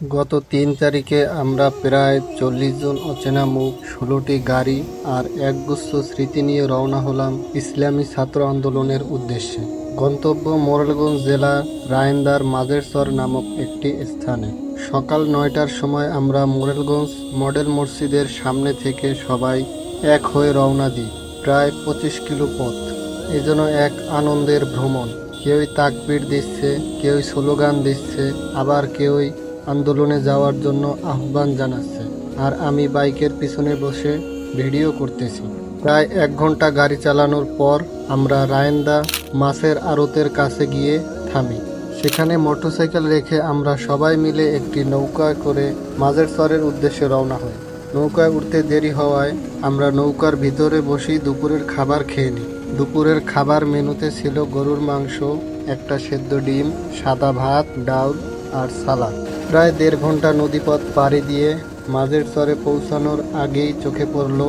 গত ৩ তারিখে আমরা প্রায় ৪০ জন অচেনা মুখ, ১৬টি গাড়ি আর একগুচ্ছ স্মৃতি নিয়ে রওনা হলাম ইসলামী ছাত্র আন্দোলনের উদ্দেশ্যে। গন্তব্য মোরেলগঞ্জ জেলার রায়েন্দার মাঝেরচর নামক একটি স্থানে। সকাল ৯টার সময় আমরা মোরেলগঞ্জ মডেল মসজিদের সামনে থেকে সবাই এক হয়ে রওনা দিই। প্রায় ২৫ কিলো পথ। এ যেন এক আনন্দের ভ্রমণ। কেউই তাকবীর দিচ্ছে, কেউই স্লোগান দিচ্ছে, আবার কেউই আন্দোলনে যাওয়ার জন্য আহ্বান জানাচ্ছে। আর আমি বাইকের পিছনে বসে ভিডিও করতেছি। প্রায় ১ ঘন্টা গাড়ি চালানোর পর আমরা রায়েন্দা মাছের আড়তের কাছে গিয়ে থামি। সেখানে মোটরসাইকেল রেখে আমরা সবাই মিলে একটি নৌকায় করে মাঝেরচরের উদ্দেশ্যে রওনা হই। নৌকায় উঠতে দেরি হওয়ায় আমরা নৌকার ভিতরে বসেই দুপুরের খাবার খেয়ে নিই। দুপুরের খাবার মেনুতে ছিল গরুর মাংস, একটা সেদ্ধ ডিম, সাদা ভাত, ডাল আর সালাদ। প্রায় ১.৫ ঘন্টা নদীপথ পাড়ি দিয়ে মাঝেরচরে পৌঁছানোর আগেই চোখে পড়ল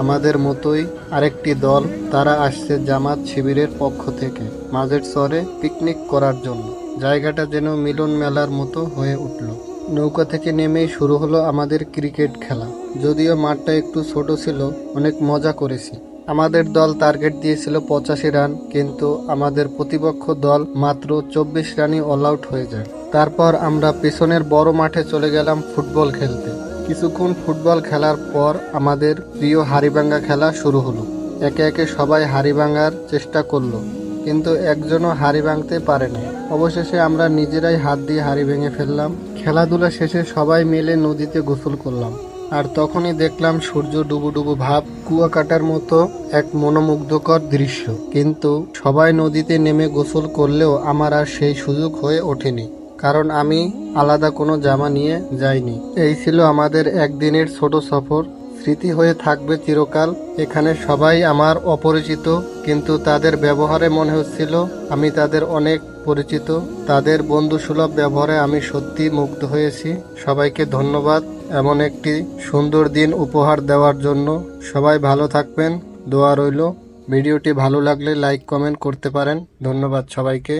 আমাদের মতোই আরেকটি দল। তারা আসছে জামাত শিবিরের পক্ষ থেকে মাঝেরচরে পিকনিক করার জন্য। জায়গাটা যেন মিলন মেলার মতো হয়ে উঠল। নৌকা থেকে নেমেই শুরু হলো আমাদের ক্রিকেট খেলা। যদিও মাঠটা একটু ছোট ছিল, অনেক মজা করেছি। আমাদের দল টার্গেট দিয়েছিল ৮৫ রান, কিন্তু আমাদের প্রতিপক্ষ দল মাত্র ২৪ রানই অল আউট হয়ে যায়। তারপর আমরা পেছনের বড় মাঠে চলে গেলাম ফুটবল খেলতে। কিছুক্ষণ ফুটবল খেলার পর আমাদের প্রিয় হাড়িভাঙ্গা খেলা শুরু হলো। একে একে সবাই হাড়ি ভাঙার চেষ্টা করলো, কিন্তু একজনও হাড়ি ভাঙতে পারে না। অবশেষে আমরা নিজেরাই হাত দিয়ে হাড়ি ভেঙে ফেললাম। খেলাধুলা শেষে সবাই মিলে নদীতে গোসল করলাম। আর তখনই দেখলাম সূর্য ডুবু ডুবু ভাব, কুয়াকাটার মতো এক মনোমুগ্ধকর দৃশ্য। কিন্তু সবাই নদীতে নেমে গোসল করলেও আমার আর সেই সুযোগ হয়ে ওঠেনি, কারণ আমি আলাদা কোনো জামা নিয়ে যাইনি। এই ছিল আমাদের একদিনের ছোট সফর। স্মৃতি হয়ে থাকবে চিরকাল। এখানে সবাই আমার অপরিচিত, কিন্তু তাদের ব্যবহারে মনে হচ্ছিল আমি তাদের অনেক পরিচিত। তাদের বন্ধুসুলভ ব্যবহারে আমি সত্যি মুগ্ধ হয়েছি। সবাইকে ধন্যবাদ এমন একটি সুন্দর দিন উপহার দেওয়ার জন্য। সবাই ভালো থাকবেন, দোয়া রইল। ভিডিওটি ভালো লাগলে লাইক কমেন্ট করতে পারেন। ধন্যবাদ সবাইকে।